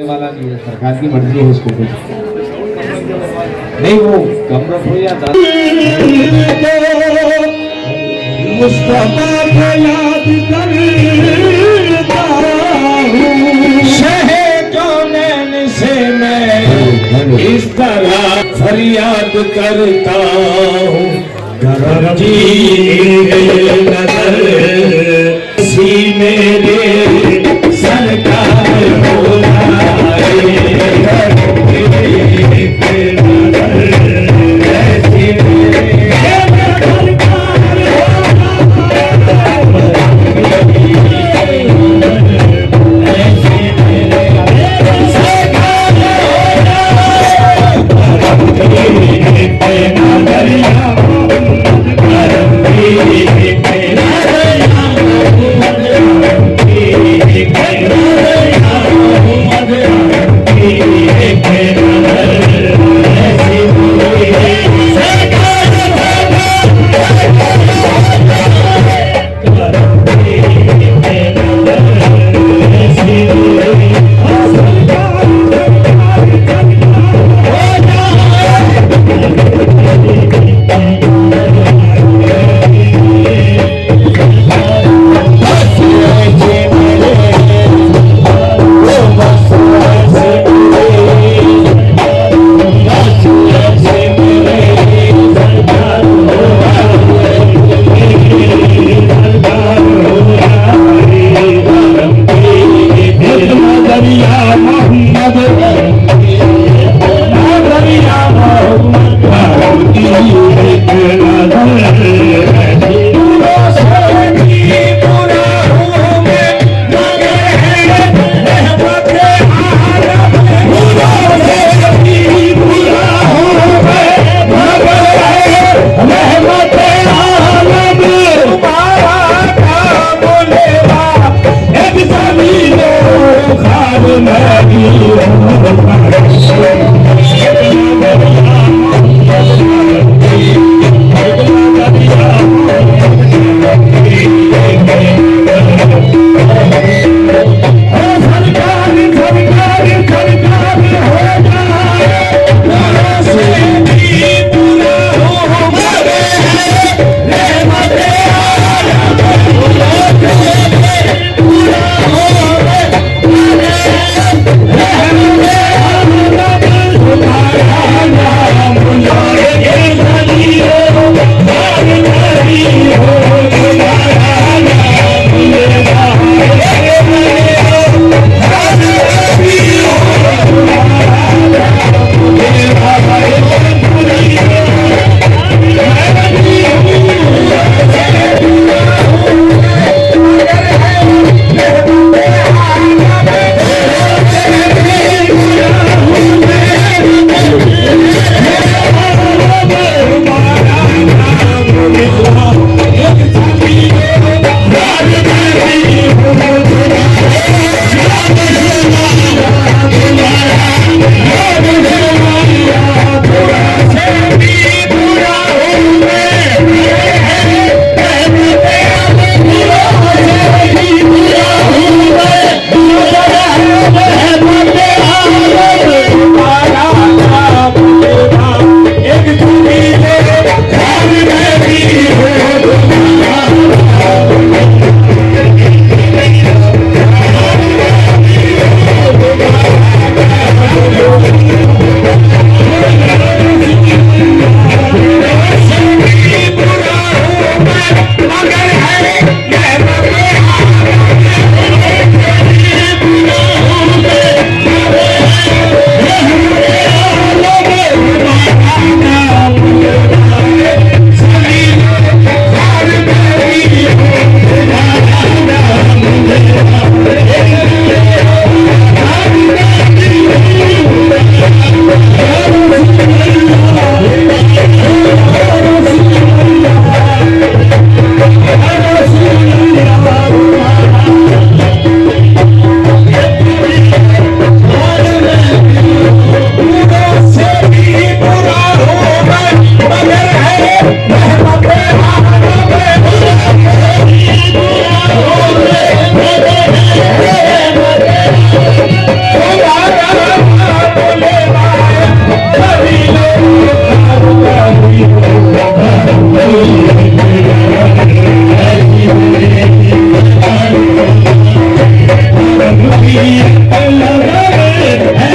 वाला नहीं है, सरकार की मर्जी है उसको कुछ नहीं। वो कमरत हो या मुस्तफा को याद करता हूँ, शहे जौनैन से मैं इस तरह फरियाद करता हूँ। गरजी नजर सी मेरे सरकार हो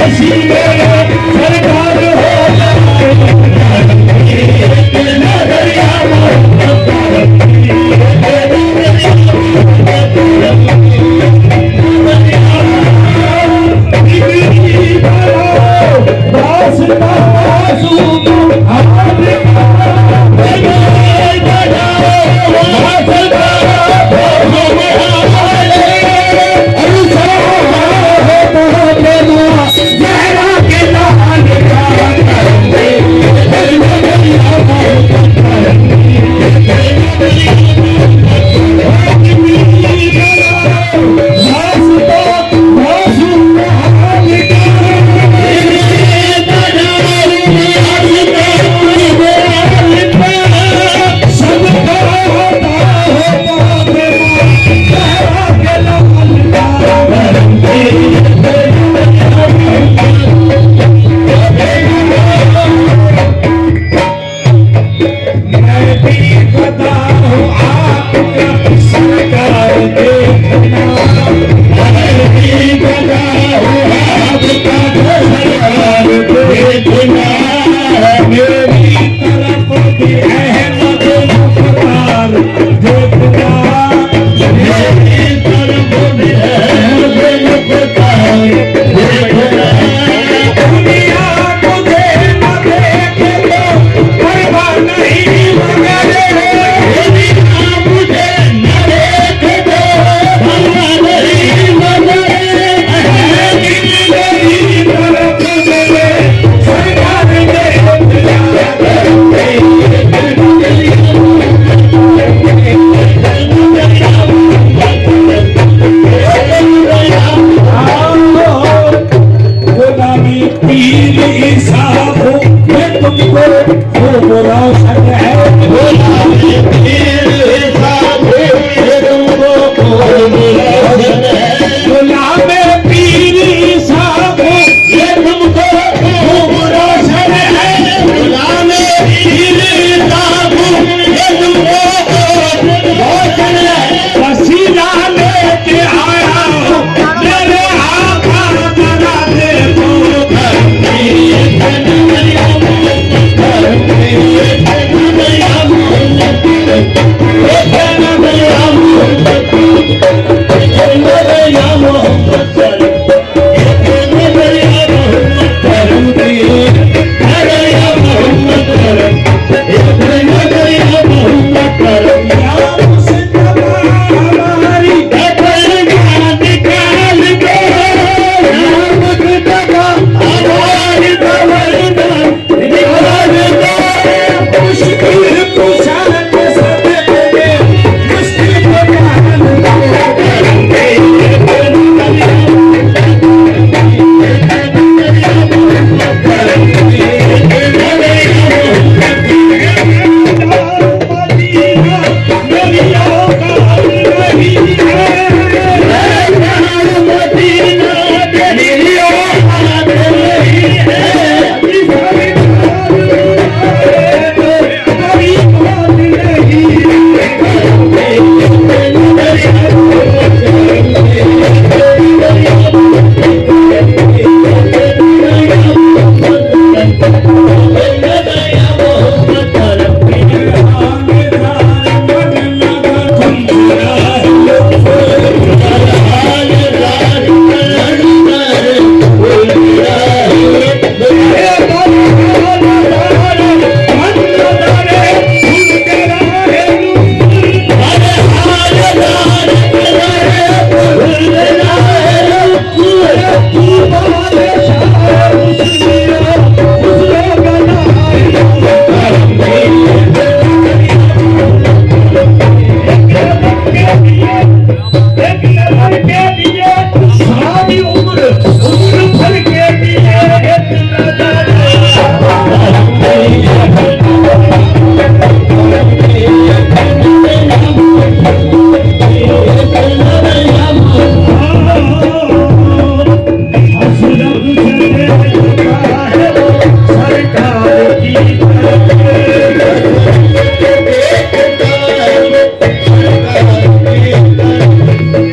ऐसी सरकार हो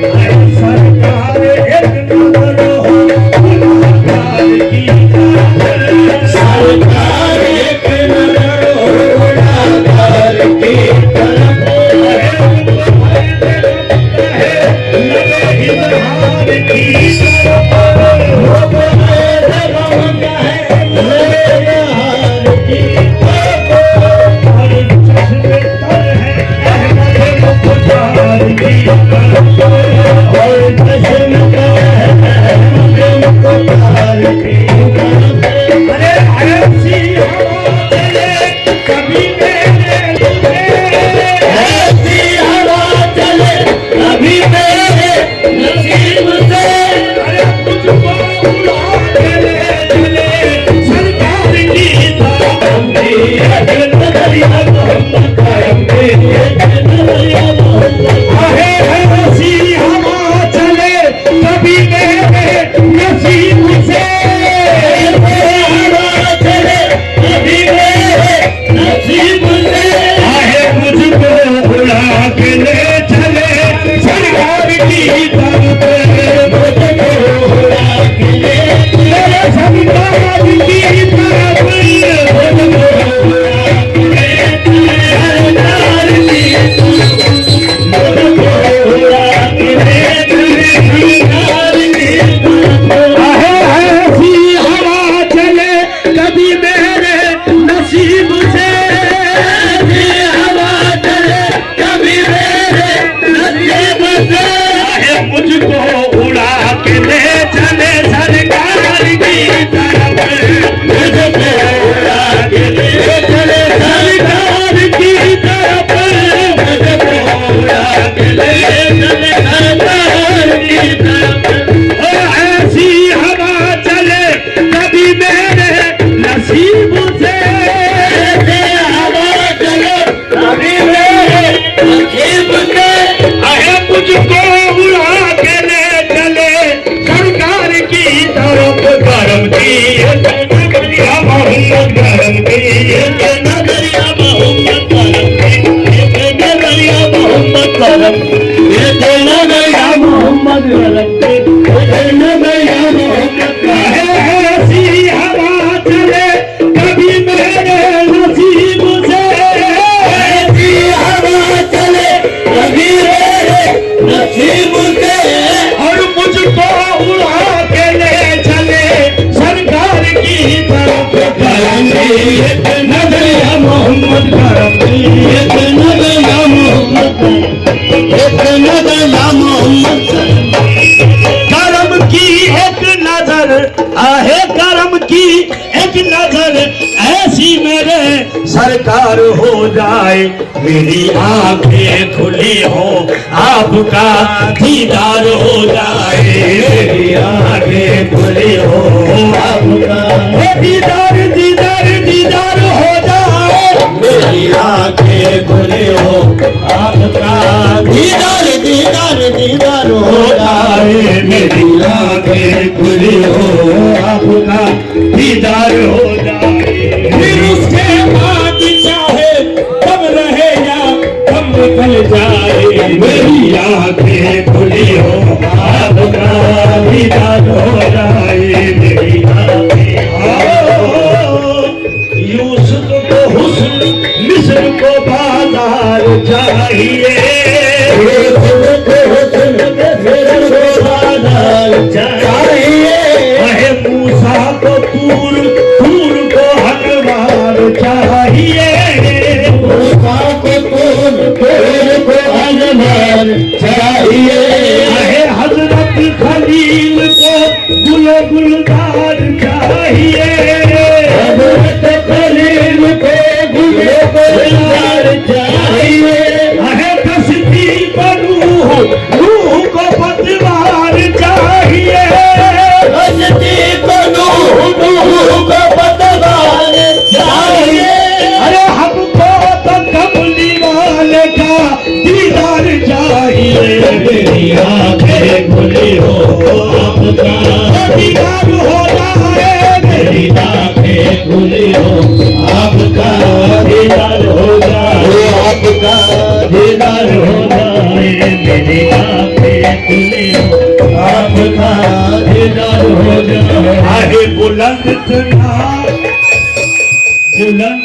सरकार एक नजर उड़ा के ले चले सरकार की तरफ मुझको उड़ा के ले चले सरकार की तरफ मुझको उड़ा के ले चले सरकार की तरफ ऐसी हवा चले कभी मेरे नसीब से हवा चले कभी मेरे नसीब से अहे मुझको उड़ा के ले चले सरकार की तरफ करम की नगरिया मोहम्मद करम की नगरिया मोहम्मद करम की नगरिया मोहम्मद करम नगरिया मोहम्मद करम नगरिया मोहम्मद ऐसी हवा चले कभी मेरे नसीब से ऐसी हवा चले कभी मेरे नसीब से और मुझको उड़ा के ले चले सरकार की तरफ करम नगरिया मोहम्मद करम नगरिया मोहम्मद नगरिया मोहम्मद करम की एक नजर आहे करम की एक नजर ऐसी मेरे सरकार हो जाए मेरी आंखें खुली हो आपका दीदार हो जाए मेरी आंखें खुली हो आपका दीदार दीदार दीदार हो जाए मेरी आंखें खुली हो आपका दीदार दीदार दीदार हो जाए मेरी आंखें खुली हो आपका दीदार हो जाए फिर उसके बाद चाहे कब रहे या कब निकल जाए मेरी आंखें खुली हो आपका दीदार हो जाए मेरी आंखें यूसुफ को हुस्न मिस्र को बाजार चाहिए यूसुफ को हुस्न मिस्र को बाजार चाहिए अहे मूसा को तूर तूर को हनवार चाहिए मूसा को तूर को हनवार चाहिए अहे हजरत खलील को गुलो गुलदार चाहिए हजरत खलील को गुलो गुलदार चाहिए अहे कश्ती बनू रूह को पतवार चाहिए कश्ती बनू रूह को पतवार चाहिए अरे हमको तो कमली वाले का दीदार चाहिए मेरी आंखें खुली हो आपका दीदार हो जाए मेरी आंखें खुली हो आपका दीदार हो जाए आपका दीदार हो जाए मेरी आंखें खुली हो आपका दीदार हो जाए आगे बुलंद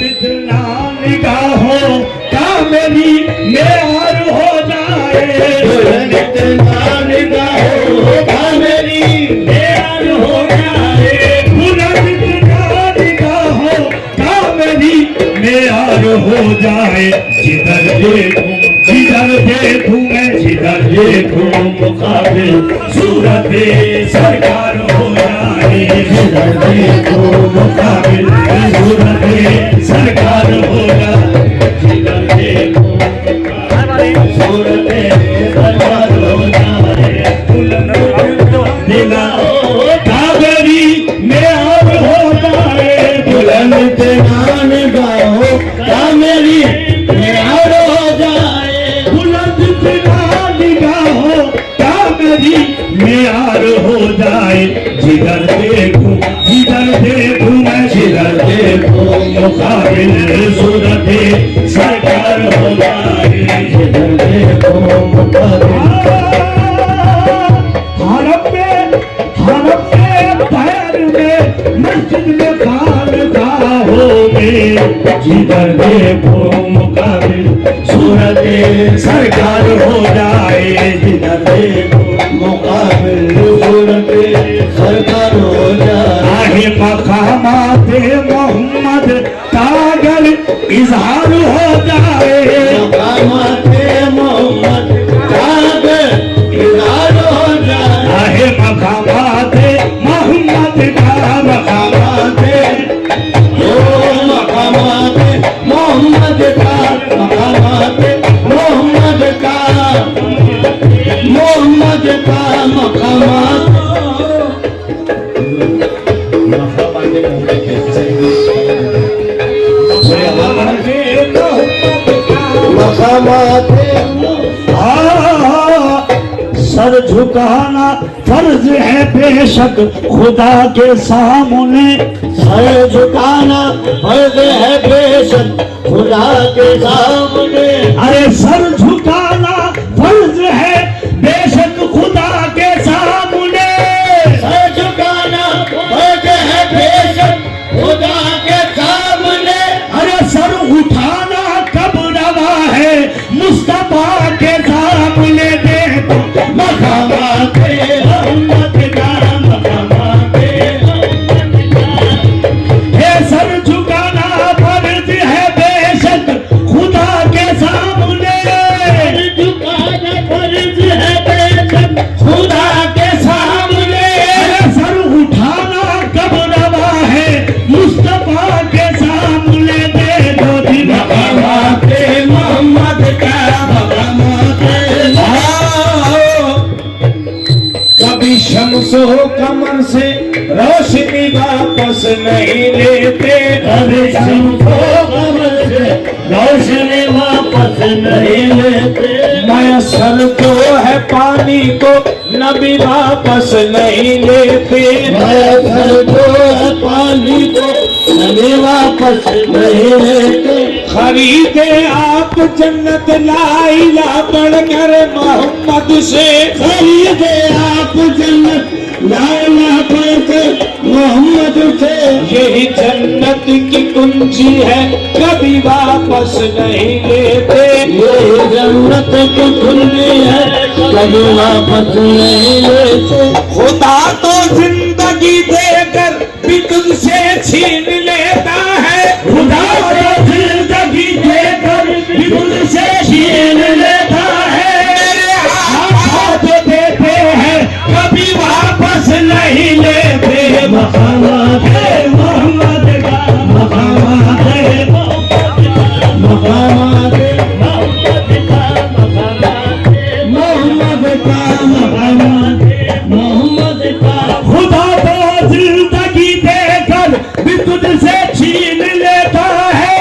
इतना निगाहों का मेरी मेहर हो जाए बुलंद इतना निगाहों का मेरी मेहर हो जाए बुलंद इतना निगाहों का मेरी मेहर हो जाए जिधर देखूं मैं जिधर देखूं मुकाबिल सूरत सरकार हो जाए जिधर देखूं मुकाबिल सूरत सरकार हो जाए जिधर देखूं सूरत सरकार हो जाए दिला काबरी में अब हो जाए बुलंद ध्यान गाओ कामेरी में अब हो जाए बुलंद ध्यान गाओ कामेरी में आर हो जाए जिधर देखूं मैं जिधर देखूं मुकाबिल सूरत सरकार हो जाए जिधर देखूं मुकाबिल हरम में पैर में मस्जिद में खानगाहों में जिधर देखो मुकाबिल सूरत सरकार हो जाए जिधर देखो मुकाबिल सूरत सरकार हो जाए आहे मकामाते मोहम्मद कागल इजहार हो जाए मकामाते मोहम्मद कागल इजहार हो जाए आहे मकामात सर झुकाना फर्ज है बेशक खुदा के सामने सर झुकाना फर्ज है बेशक खुदा के सामने अरे सर झुकाना फर्ज है बेशक खुदा के सामने सर झुकाना फर्ज है बेशक खुदा के सामने अरे सर उठाना कब रवा है मुस्तफा के सामने देखो मकामाते उम्मत का मकामाते हे सर झुकाना फर्ज है बेशक खुदा के सामने झुकाना फर्ज है बेशक खुदा के सामने सर उठाना कब रवा है मुस्तफा के सामने दे दो दिन मकामाते मोहम्मद का मकामाते कभी शम्सो कमर से रोशनी वापस नहीं लेते कभी शम्सो कमर से रोशनी वापस नहीं लेते मयसर जो है पानी को नबी वापस नहीं लेते मयसर जो है पानी को नबी वापस नहीं लेते खरीदे आप जन्नत लाइला बढ़कर मोहम्मद से खरीदे आप जन्नत लाइला बढ़कर मोहम्मद से यही जन्नत की कुंजी है कभी वापस नहीं लेते यही जन्नत की कुंजी है कभी वापस नहीं लेते खुदा तो जिंदगी देकर भी तुमसे छीन लेता है खुदा तो जिंदगी देकर भी तुमसे छीन लेता है मेरे हाथ देते हैं कभी वापस नहीं लेते मकामात है मोहम्मद का मकामात है मकामात है मोहम्मद का मकामात मोहम्मद का खुदा तो जिंदगी देकर भी तुझसे छीन लेता है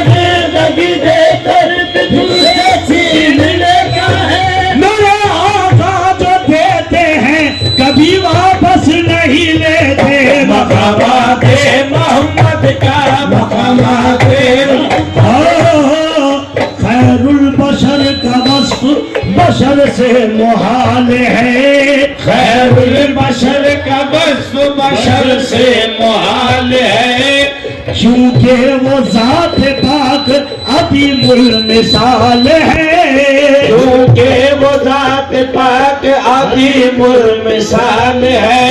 जिंदगी देकर भी तुझसे छीन लेता है मेरे आका जो देते हैं कभी वापस नहीं लेते मकामात मोहम्मद का मकामात खैरुल बशर का वस्फ बशर से मुहाल है खैरुल बशर का वस्फ बशर से मुहाल है क्योंकि वो जात पाक अदीमुल मिसाल है क्योंकि वो जात पाक अदीमुल मिसाल है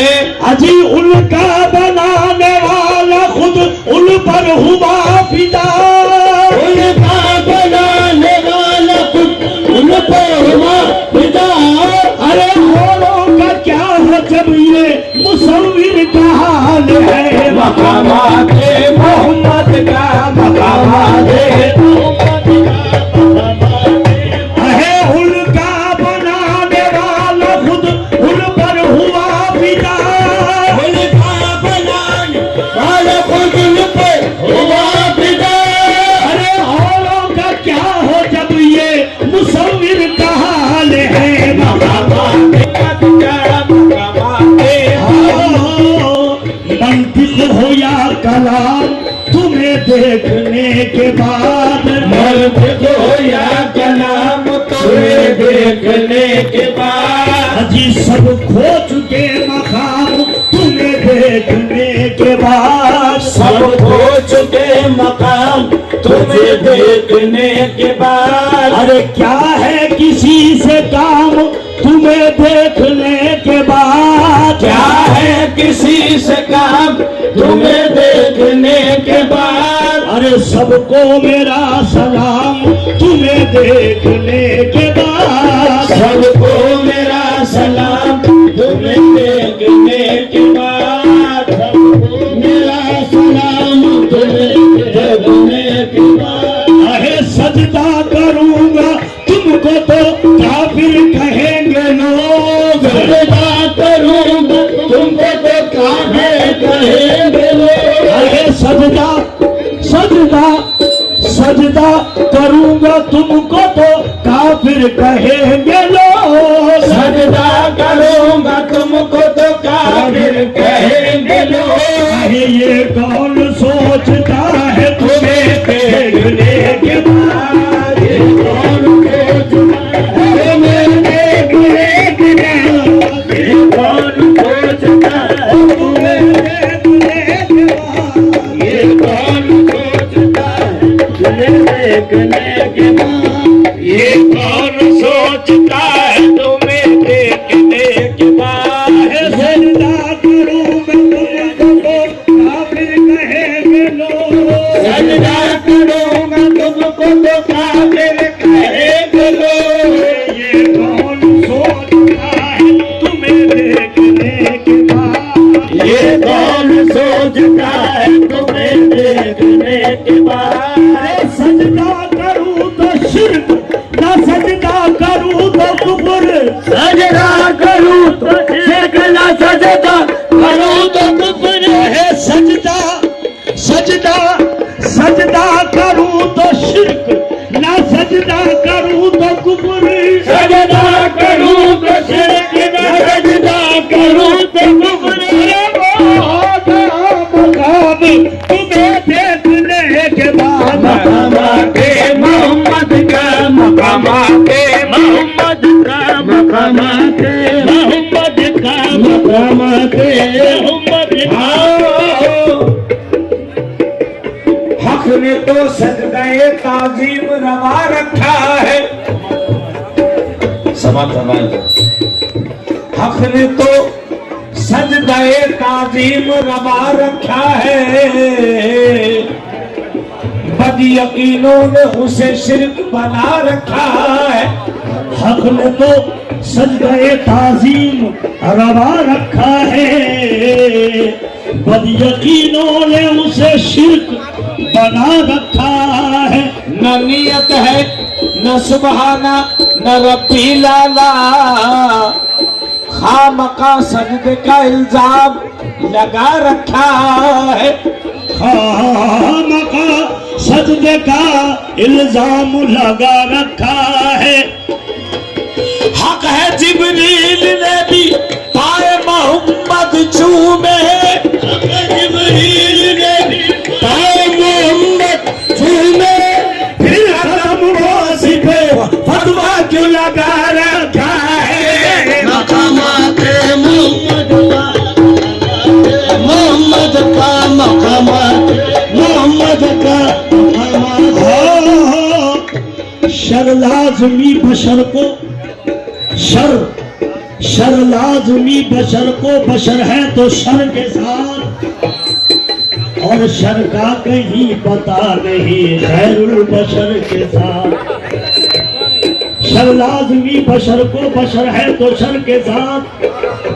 अजी उनका बनाने वाला खुद उन पर हुआ फिदा उनका बनाने वाला खुद उन पर हुआ फिदा अरे औरों का क्या हो जब ये मुसव्विर का हाल है मकामात मोहम्मद का मकामात है उनका बनाने वाला खुद उन पर हुआ फिदा उनका बनाने वाला खुद उन पर हुआ फिदा अरे औरों का क्या हो जब ये मुसव्विर का हाल है मकामात मंतिक हो या कलाम तुम्हें देखने के बाद मंतिक हो या कलाम तुम्हें देखने के बाद अजी सब खो चुके मकाम तुम्हें देखने के बाद सब खो चुके मकाम तुम्हें देखने के बाद अरे क्या है किसी से काम तुम्हें देखने के बाद क्या है किसी से काम तुम्हें देखने के बाद अरे सबको मेरा सलाम तुम्हें देखने के बाद सबको मेरा सलाम तुम्हें देखने के बाद सबको मेरा सलाम तुम्हें देखने के बाद अरे सजदा करूंगा तुमको तो काफिर कहेंगे लोग सजदा करूंगा तुमको तो काफिर कहेंगे लोग। अरे सजदा सजदा सजदा करूंगा तुमको तो काफिर कहेंगे लोग। सजदा करूंगा तुमको तो काफिर कहेंगे लोग। ये कौन सोचता है तुम्हें देखने के बाद, ये कौन सोचता है तुम्हें देखने के बाद, ये कौन सोचता है तुम्हें देखने के बाद, ये कौन सोचता है तुम्हें देखने के बाद, ये कौन सोचता है तुम्हें देखने के बाद। सजदा करूंगा तुमको तो काफिर कहेंगे लोग। ये कौन सोचता है तुम्हें देखने के बाद, ये कौन सोचता है तुम्हें देखने के बाद। सजदा करूं तो शिर्क ना सजदा करूं तो कुफर, सजदा करूं तो शिर्क ना सजदा करूं तो कुफर है। सजदा सजदा सजदा करूं तो शिर्क ना सजदा करूं तो कुफर, सजदा करूं तो शिर्क ना सजदा करूं तो कुफर। मकाम तुम्हें देखने के बाद, मकामाते मोहम्मद का, मकामाते मोहम्मद का, मकामाते मोहम्मद का, मकामाते मोहम्मद का। हक ने तो सजदाए ताजीम रवा रखा है। हक ने तो सजदाए ताजीम रवा रखा है। बदयकीनों ने उसे शिर्क बना रखा है। हक ने तो सजदाए ताजीम रवा रखा है। बदयकीनों ने उसे शिर्क बना रखा है। न नियत है न सुबहाना न रब्बी लाला, खामका सजदे का इल्जाम लगा रखा है। खामका सजदे का इल्जाम लगा रखा है। हक है जिब्रील ने भी पाए मोहम्मद चूमे, जिब्रील ने भी पाए मोहम्मद चूमे, फिर खत्म वासिफे फतवा क्यों लगा रखा है। मकामाते मोहम्मद का, मकामाते मोहम्मद का, शर लाज़मी बशर को, शर लाज़मी बशर को, बशर है तो शर के साथ, और शर का कहीं पता नहीं खैरुल बशर के साथ। शर लाज़मी बशर को, बशर है तो शर के साथ,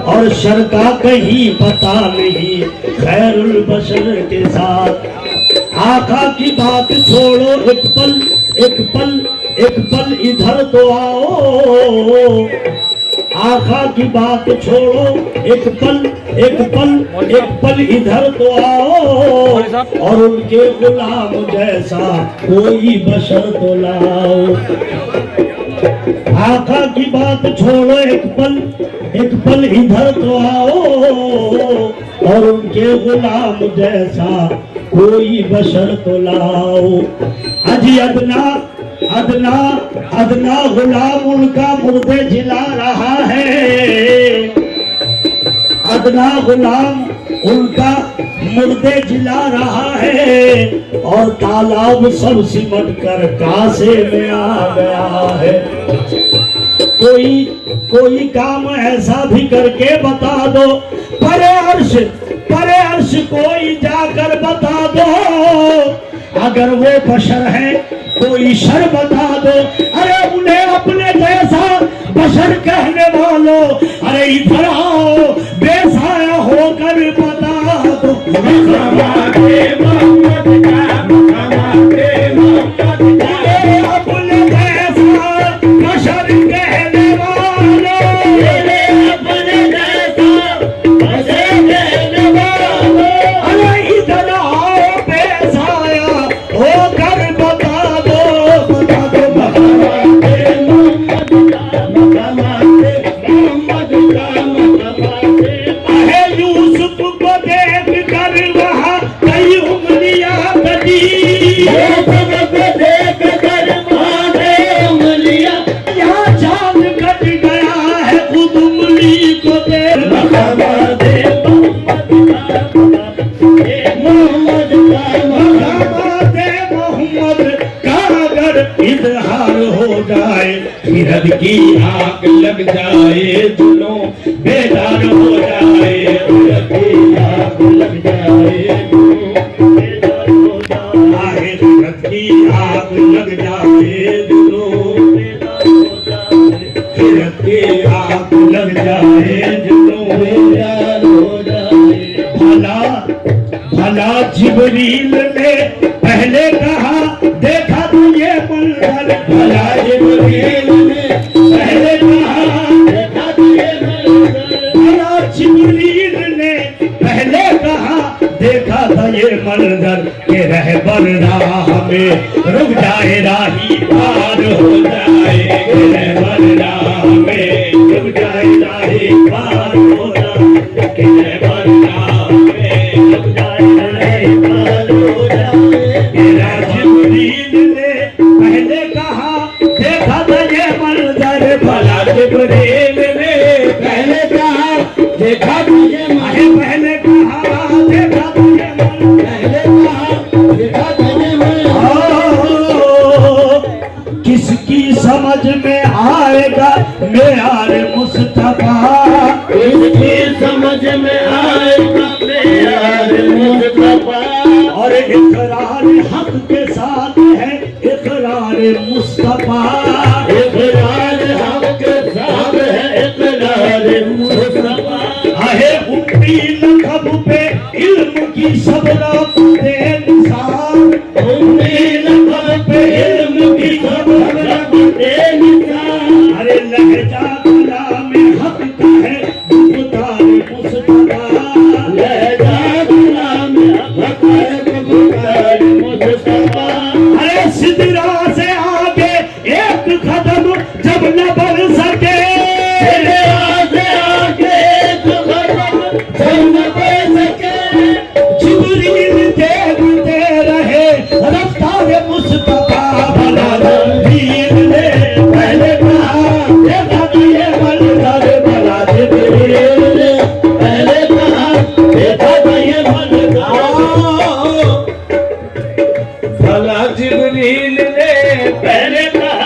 और शर का कहीं पता नहीं खैरुल बशर के साथ। आका की बात छोड़ो एक पल, एक पल, एक पल इधर तो आओ। आका की बात छोड़ो एक पल, एक पल, एक पल इधर तो आओ, और उनके गुलाम जैसा कोई बशर तो लाओ। आका की बात छोड़ो एक पल, एक पल इधर तो आओ, और उनके गुलाम जैसा कोई बशर तो लाओ। अजी अदना अदना अदना गुलाम उनका मुर्दे जिला रहा है। अदना गुलाम उनका मुर्दे जिला रहा है, और तालाब सब सिमट कर कासे में आ गया है। कोई काम ऐसा भी करके बता दो, परे अर्श कोई जाकर बता दो। अगर वो बशर है कोई शर बता दो। अरे उन्हें अपने जैसा बशर कहने वालों, अरे इधर आओ बेसाया होकर बता दो। अपने जैसा बशर कहने वालों, अपने मकामत मोहम्मद का अगर इजहार हो जाए, फिरद की आग लग जाए, दिलों बेदार हो जाए, फिरद की आग लग जाए, बेदार हो जाए, फिरद की आग लग जाए, दिलों बेदार हो जाए, फिरद की आग लग जाए, दिलों बेदार हो जाए। भला जिब्रील ने पहले कहा देखा तो ये मंजर, भला जिब्रील ने पहले कहा देखा तो ये मंजर, भला जिब्रील ने पहले कहा देखा था ये मंजर, के रहबर राह में रुक जाए राही पार हो जाए, के रहबर राह में रुक जाए राही पार हो जाए, के रहबर राह में रुक जाए राही पार हो जाए। जिब्रील ने पहले कहा देखा था ये मंजर, भला जिब्रील ने पहले कहा देखा था ये मंजर, पहले कहा देखा था ये मंजर, पहले कहा देखा था ये मंजर। किसकी समझ में आएगा मेयार मुस्तफा, किसकी समझ में आएगा मेयार मुस्तफा, और इकरार हक के साथ है इकरार मुस्तफा, इकरार हक के साथ है इकरार मुस्तफा। आहे उम्मी लक़ब पे इल्म की सब लोग दे निसार, उम्मी लक़ब पे इल्म की सब लोग दे निसार, अरे लहजा कलाम हक का है गुफ्तार मुस्तफा, लहजा कलाम हक का है गुफ्तार मुस्तफा। अरे सिदरा से आगे एक कदम जब न बढ़ सके, सिदरा से आगे एक कदम जब न बढ़ सके, जिब्रील देखते रहे रफ्तार मुस्तफा, भला जिब्रील ने पहले कहा देखा था ये मंजर, भला जिब्रील ने पहले कहा देखा था ये मंजर, भला जिब्रील ने पहले कहा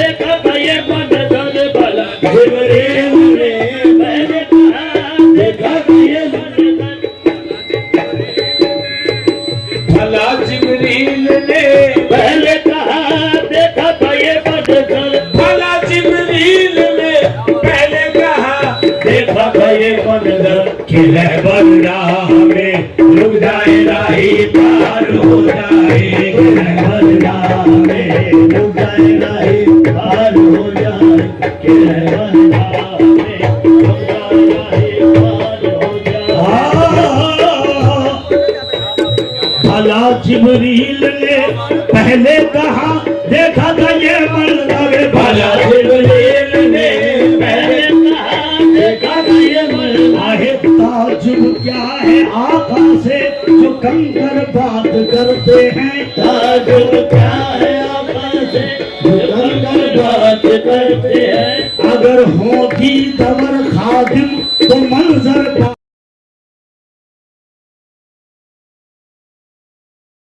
देखा था ये मंजर, भला जिब्रील ने पहले कहा देखा था ये मंजर, भला जिब्रील ने पहले कहा देखा था ये मंजर, भला जिब्रील ने पहले कहा देखा था ये मंजर, कि रहबर राह में रुक जाए राही पार हो जाए, कि रहबर राह में रुक जाए राही पार हो जाए, कि रहबर राह में रुक जाए राही पार हो जाए। भला जिब्रील ने पहले कहा देखा था ये मंजर, भला जिब्रील ने पहले कहा देखा था ये मंजर। आहे ताजुब क्या है आका से जो कंकर बात करते हैं, ताजुब क्या है आका से जो कंकर बात करते हैं, अगर होगी दवर खादिम तो मंजर